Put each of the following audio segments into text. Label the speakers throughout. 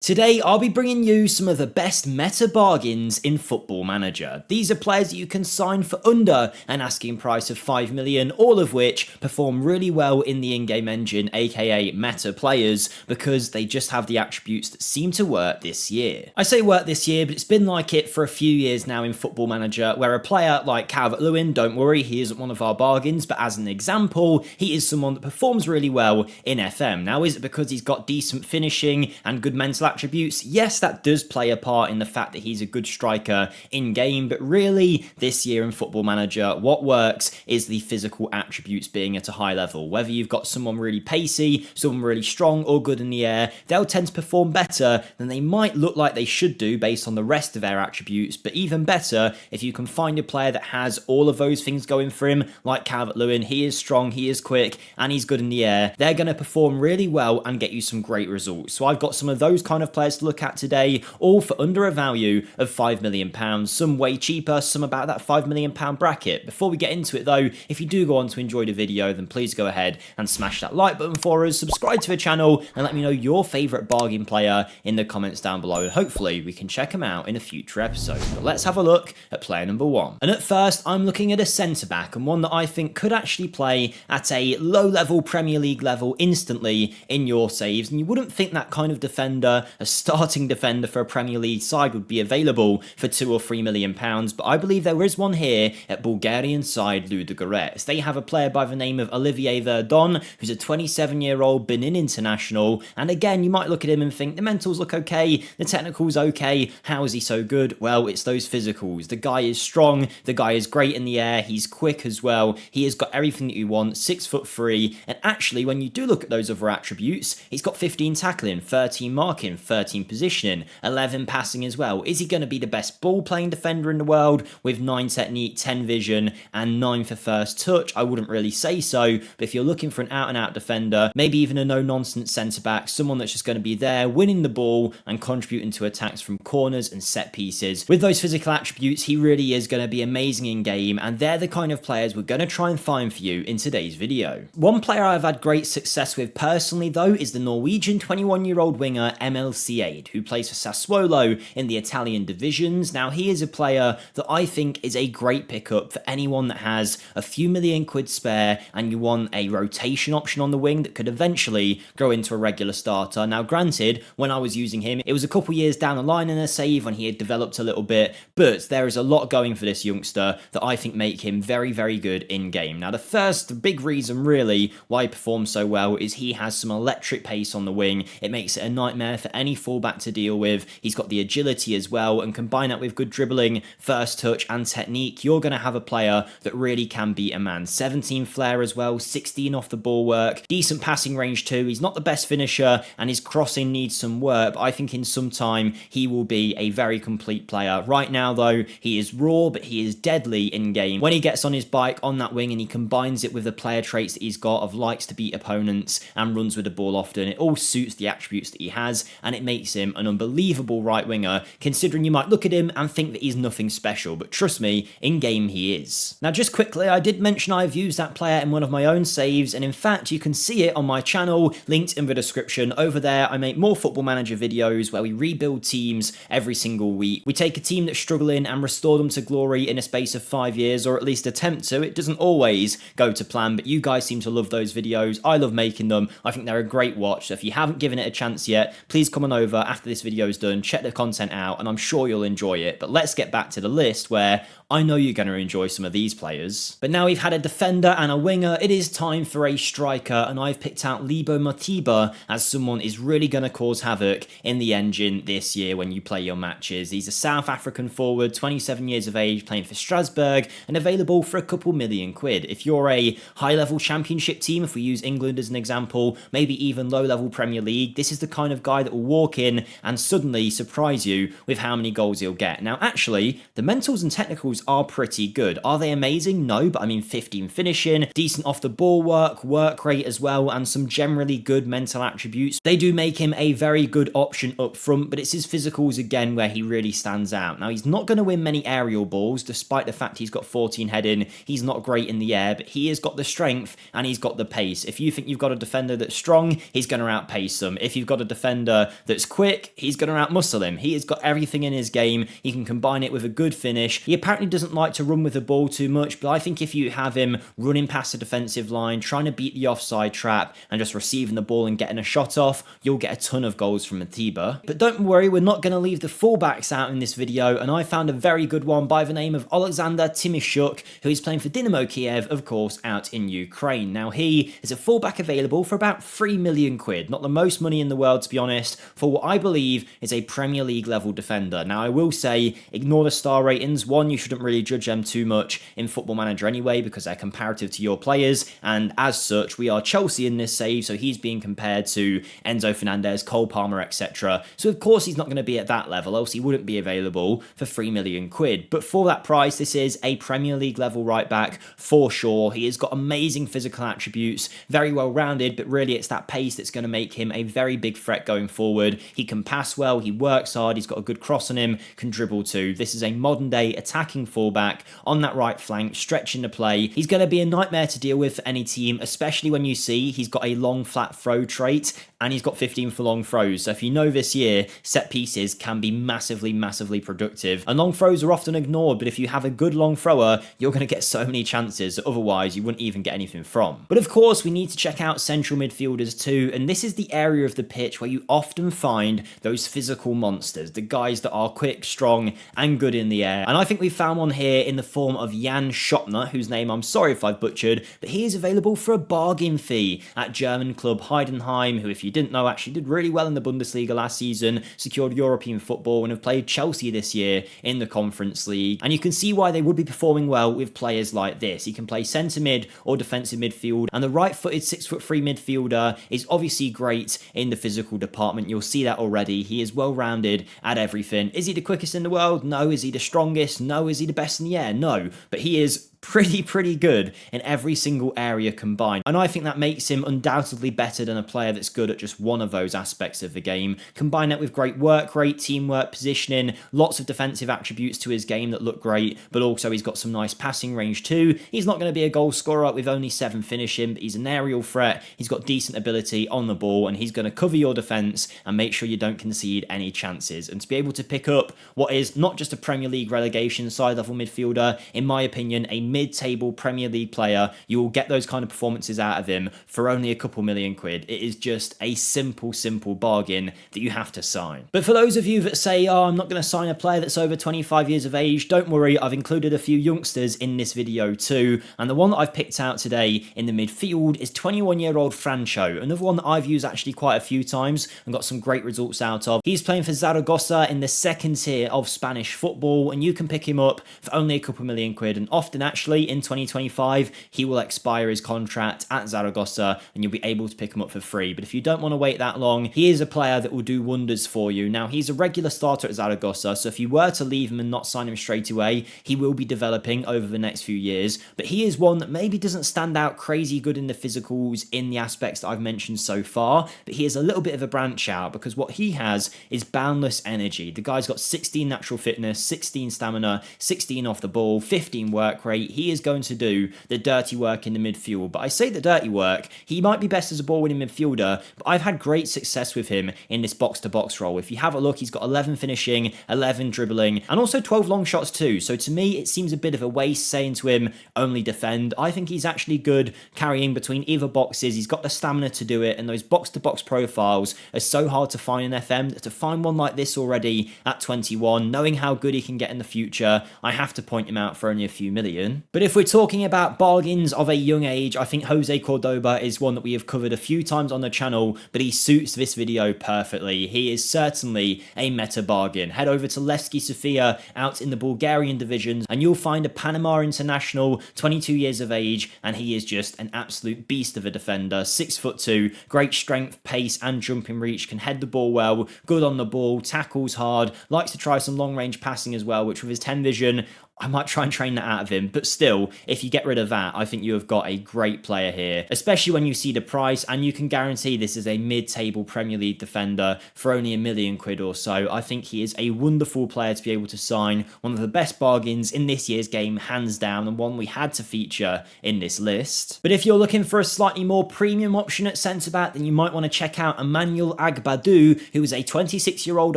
Speaker 1: Today, I'll be bringing you some of the best meta bargains in Football Manager. These are players that you can sign for under an asking price of 5 million, all of which perform really well in the in-game engine, aka meta players, because they just have the attributes that seem to work this year. I say work this year, but it's been like it for a few years now in Football Manager, where a player like Calvert-Lewin, don't worry, he isn't one of our bargains, but as an example, he is someone that performs really well in FM. Now, is it because he's got decent finishing and good mental attributes? Yes, that does play a part in the fact that he's a good striker in game, but really this year in Football Manager, what works is the physical attributes being at a high level. Whether you've got someone really pacey, someone really strong or good in the air, they'll tend to perform better than they might look like they should do based on the rest of their attributes, but even better if you can find a player that has all of those things going for him, like Calvert-Lewin. He is strong, he is quick, and he's good in the air. They're going to perform really well and get you some great results. So I've got some of those kind of players to look at today, all for under a value of £5 million, some way cheaper, some about that £5 million bracket. Before we get into it though, if you do go on to enjoy the video, then please go ahead and smash that like button for us, subscribe to the channel, and let me know your favourite bargain player in the comments down below, and hopefully we can check them out in a future episode. But let's have a look at player number one. And at first, I'm looking at a centre-back, and one that I think could actually play at a low-level Premier League level instantly in your saves, and you wouldn't think that kind of defender, a starting defender for a Premier League side, would be available for £2 or £3 million, but I believe there is one here at Bulgarian side Ludogorets. They have a player by the name of Olivier Verdon, who's a 27-year-old Benin international, and again, you might look at him and think the mentals look okay, the technicals okay, how is he so good? Well, it's those physicals. The guy is strong, the guy is great in the air, he's quick as well, he has got everything that you want, 6'3", and actually when you do look at those other attributes, he's got 15 tackling, 13 marking, 13 positioning, 11 passing as well. Is he going to be the best ball playing defender in the world with 9 technique, 10 vision, and 9 for first touch? I wouldn't really say so, but if you're looking for an out-and-out defender, maybe even a no-nonsense centre-back, someone that's just going to be there winning the ball and contributing to attacks from corners and set pieces. With those physical attributes, he really is going to be amazing in game, and they're the kind of players we're going to try and find for you in today's video. One player I've had great success with personally though is the Norwegian 21-year-old winger FMSCOUT, who plays for Sassuolo in the Italian divisions. Now he is a player that I think is a great pickup for anyone that has a few million quid spare and you want a rotation option on the wing that could eventually grow into a regular starter. Now granted, when I was using him, it was a couple years down the line in a save when he had developed a little bit, but there is a lot going for this youngster that I think make him very, very good in game. Now the first big reason really why he performs so well is he has some electric pace on the wing. It makes it a nightmare for any fullback to deal with. He's got the agility as well, and combine that with good dribbling, first touch and technique, you're going to have a player that really can beat a man. 17 flair as well, 16 off the ball work, decent passing range too. He's not the best finisher and his crossing needs some work, but I think in some time he will be a very complete player. Right now though, he is raw, but he is deadly in game. When he gets on his bike on that wing and he combines it with the player traits that he's got of likes to beat opponents and runs with the ball often, it all suits the attributes that he has, and it makes him an unbelievable right winger, considering you might look at him and think that he's nothing special, but trust me, in game he is. Now just quickly, I did mention I've used that player in one of my own saves, and in fact you can see it on my channel, linked in the description. Over there I make more Football Manager videos where we rebuild teams every single week. We take a team that's struggling and restore them to glory in a space of 5 years, or at least attempt to. It doesn't always go to plan, but you guys seem to love those videos. I love making them. I think they're a great watch, so if you haven't given it a chance yet, please come on over after this video is done, check the content out, and I'm sure you'll enjoy it. But let's get back to the list where I know you're going to enjoy some of these players. But now we've had a defender and a winger, it is time for a striker, and I've picked out Mothiba as someone is really going to cause havoc in the engine this year when you play your matches. He's a South African forward, 27 years of age, playing for Strasbourg, and available for a couple million quid. If you're a high-level championship team, if we use England as an example, maybe even low-level Premier League, this is the kind of guy that will walk in and suddenly surprise you with how many goals he'll get. Now actually, the mentals and technicals are pretty good. Are they amazing? No, but I mean 15 finishing, decent off the ball work rate as well, and some generally good mental attributes. They do make him a very good option up front, but it's his physicals again where he really stands out. Now he's not going to win many aerial balls, despite the fact he's got 14 heading. He's not great in the air, but he has got the strength and he's got the pace. If you think you've got a defender that's strong, he's going to outpace them. If you've got a defender player that's quick, he's going to outmuscle him. He has got everything in his game. He can combine it with a good finish. He apparently doesn't like to run with the ball too much, but I think if you have him running past the defensive line, trying to beat the offside trap, and just receiving the ball and getting a shot off, you'll get a ton of goals from Mothiba. But don't worry, we're not going to leave the fullbacks out in this video, and I found a very good one by the name of Alexander Tymchyk, who is playing for Dynamo Kiev, of course, out in Ukraine. Now, he is a fullback available for about 3 million quid. Not the most money in the world, to be honest, for what I believe is a Premier League level defender. Now, I will say, ignore the star ratings. One, you shouldn't really judge them too much in Football Manager anyway, because they're comparative to your players, and as such, we are Chelsea in this save, so he's being compared to Enzo Fernandez, Cole Palmer, etc. So, of course, he's not going to be at that level, else he wouldn't be available for 3 million quid. But for that price, this is a Premier League level right back for sure. He has got amazing physical attributes, very well rounded, but really it's that pace that's going to make him a very big threat going forward. He can pass well, he works hard, he's got a good cross on him, can dribble too. This is a modern day attacking fullback on that right flank, stretching the play. He's going to be a nightmare to deal with for any team, especially when you see he's got a long flat throw trait and he's got 15 for long throws. So if you know this year, set pieces can be massively productive. And long throws are often ignored, but if you have a good long thrower, you're going to get so many chances that otherwise you wouldn't even get anything from. But of course, we need to check out central midfielders too, and this is the area of the pitch where you often find those physical monsters, the guys that are quick, strong, and good in the air. And I think we found one here in the form of Jan Schöppner, whose name I'm sorry if I've butchered, but he is available for a bargain fee at German club Heidenheim, who, if you didn't know, actually did really well in the Bundesliga last season, secured European football, and have played Chelsea this year in the Conference League. And you can see why they would be performing well with players like this. He can play centre mid or defensive midfield, and the right-footed 6'3" midfielder is obviously great in the physical department. You'll see that already. He is well-rounded at everything. Is he the quickest in the world? No. Is he the strongest? No. Is he the best in the air? No. But he is pretty good in every single area combined, and I think that makes him undoubtedly better than a player that's good at just one of those aspects of the game. Combine that with great work rate, teamwork, positioning, lots of defensive attributes to his game that look great, but also he's got some nice passing range too. He's not going to be a goal scorer with only 7 finishing, but he's an aerial threat. He's got decent ability on the ball, and he's going to cover your defense and make sure you don't concede any chances. And to be able to pick up what is not just a Premier League relegation side level midfielder, in my opinion, a mid-table Premier League player, you will get those kind of performances out of him for only a couple million quid. It is just a simple bargain that you have to sign. But for those of you that say, oh, I'm not going to sign a player that's over 25 years of age, don't worry, I've included a few youngsters in this video too, and the one that I've picked out today in the midfield is 21-year-old Francho, another one that I've used actually quite a few times and got some great results out of. He's playing for Zaragoza in the second tier of Spanish football, and you can pick him up for only a couple million quid, and often actually in 2025 he will expire his contract at Zaragoza and you'll be able to pick him up for free. But if you don't want to wait that long, he is a player that will do wonders for you. Now, he's a regular starter at Zaragoza, so if you were to leave him and not sign him straight away, he will be developing over the next few years. But he is one that maybe doesn't stand out crazy good in the physicals in the aspects that I've mentioned so far, but he is a little bit of a branch out because what he has is boundless energy. The guy's got 16 natural fitness, 16 stamina, 16 off the ball, 15 work rate. He is going to do the dirty work in the midfield. But I say the dirty work, he might be best as a ball-winning midfielder, but I've had great success with him in this box-to-box role. If you have a look, he's got 11 finishing, 11 dribbling, and also 12 long shots too. So to me, it seems a bit of a waste saying to him, only defend. I think he's actually good carrying between either boxes. He's got the stamina to do it, and those box-to-box profiles are so hard to find in FM. To find one like this already at 21, knowing how good he can get in the future, I have to point him out for only a few million. But if we're talking about bargains of a young age, I think Jose Cordoba is one that we have covered a few times on the channel, but he suits this video perfectly. He is certainly a meta bargain. Head over to Levski Sofia out in the Bulgarian divisions and you'll find a Panama international, 22 years of age, and he is just an absolute beast of a defender. 6'2", great strength, pace and jumping reach, can head the ball well, good on the ball, tackles hard, likes to try some long range passing as well, which with his 10 vision, I might try and train that out of him. But still, if you get rid of that, I think you have got a great player here, especially when you see the price and you can guarantee this is a mid-table Premier League defender for only £1 million or so. I think he is a wonderful player to be able to sign, one of the best bargains in this year's game, hands down, and one we had to feature in this list. But if you're looking for a slightly more premium option at centre-back, then you might want to check out Emmanuel Agbadou, who is a 26-year-old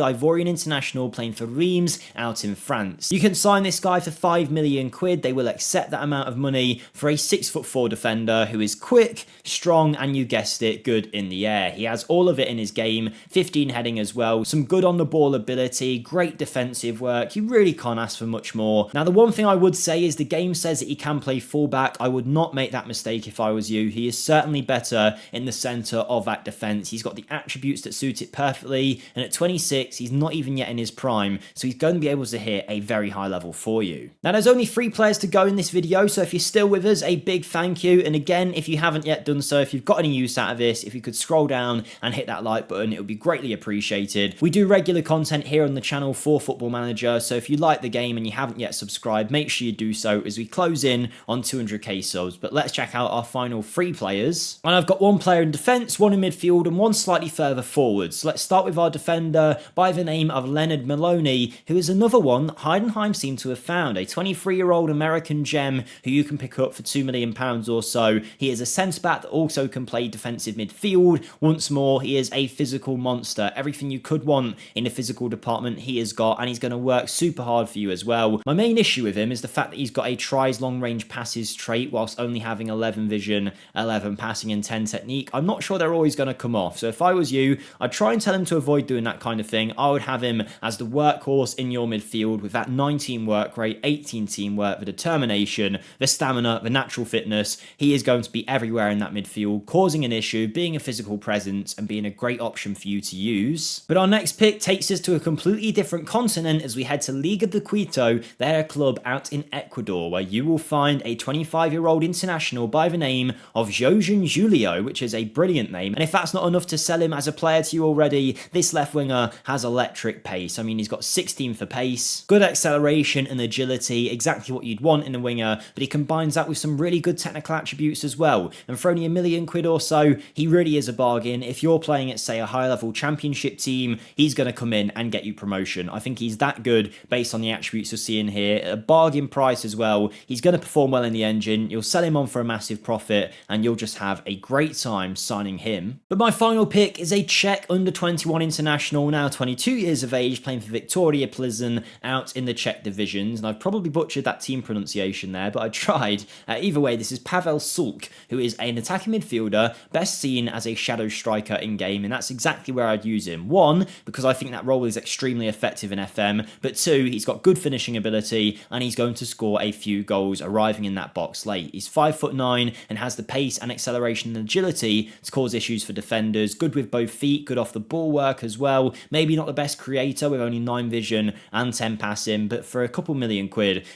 Speaker 1: Ivorian international playing for Reims out in France. You can sign this guy for £5 million. They will accept that amount of money for a 6'4" defender who is quick, strong, and you guessed it, good in the air. He has all of it in his game, 15 heading as well, some good on the ball ability, great defensive work. You really can't ask for much more. Now, the one thing I would say is the game says that he can play fullback. I would not make that mistake if I was you. He is certainly better in the centre of that defence. He's got the attributes that suit it perfectly, and at 26, he's not even yet in his prime, so he's going to be able to hit a very high level for you. Now, there's only 3 players to go in this video, so if you're still with us, a big thank you. And again, if you haven't yet done so, if you've got any use out of this, if you could scroll down and hit that like button, it would be greatly appreciated. We do regular content here on the channel for Football Manager, so if you like the game and you haven't yet subscribed, make sure you do so as we close in on 200k subs. But let's check out our final 3 players. And I've got 1 player in defence, 1 in midfield, and 1 slightly further forward. So let's start with our defender by the name of Leonard Maloney, who is another one Heidenheim seem to have found, a 23-year-old American gem who you can pick up for £2 million or so. He is a centre-back that also can play defensive midfield. Once more, he is a physical monster. Everything you could want in the physical department he has got, and he's going to work super hard for you as well. My main issue with him is the fact that he's got a tries long-range passes trait whilst only having 11 vision, 11 passing and 10 technique. I'm not sure they're always going to come off, so if I was you, I'd try and tell him to avoid doing that kind of thing. I would have him as the workhorse in your midfield with that 19 work rate, 18 teamwork, the determination, the stamina, the natural fitness. He is going to be everywhere in that midfield, causing an issue, being a physical presence, and being a great option for you to use. But our next pick takes us to a completely different continent as we head to Liga de Quito, their club out in Ecuador, where you will find a 25-year-old international by the name of Julio, which is a brilliant name. And if that's not enough to sell him as a player to you already, this left winger has electric pace. I mean, he's got 16 for pace, good acceleration and agility, exactly what you'd want in a winger, but he combines that with some really good technical attributes as well. And for only £1 million or so, he really is a bargain. If you're playing at, say, a high-level championship team, he's going to come in and get you promotion. I think he's that good based on the attributes you're seeing here. At a bargain price as well, he's going to perform well in the engine. You'll sell him on for a massive profit, and you'll just have a great time signing him. But my final pick is a Czech under-21 international, now 22 years of age, playing for Victoria Plzeň out in the Czech divisions. And I've probably butchered that team pronunciation there, but I tried. Either way, this is Pavel Sulc, who is an attacking midfielder, best seen as a shadow striker in-game, and that's exactly where I'd use him. 1, because I think that role is extremely effective in FM, but 2, he's got good finishing ability, and he's going to score a few goals arriving in that box late. He's 5'9" and has the pace and acceleration and agility to cause issues for defenders, good with both feet, good off the ball work as well. Maybe not the best creator with only 9 vision and 10 passing, but for a couple £1 million,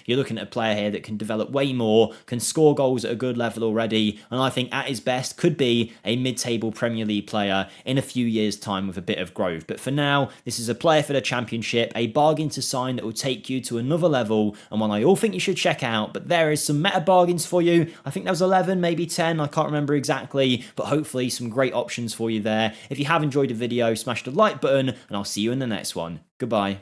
Speaker 1: you're looking at a player here that can develop way more, can score goals at a good level already, and I think at his best could be a mid-table Premier League player in a few years' time with a bit of growth. But for now, this is a player for the Championship, a bargain to sign that will take you to another level, and one I all think you should check out. But there is some meta bargains for you. I think there was 11, maybe 10, I can't remember exactly, but hopefully some great options for you there. If you have enjoyed the video, smash the like button, and I'll see you in the next one. Goodbye.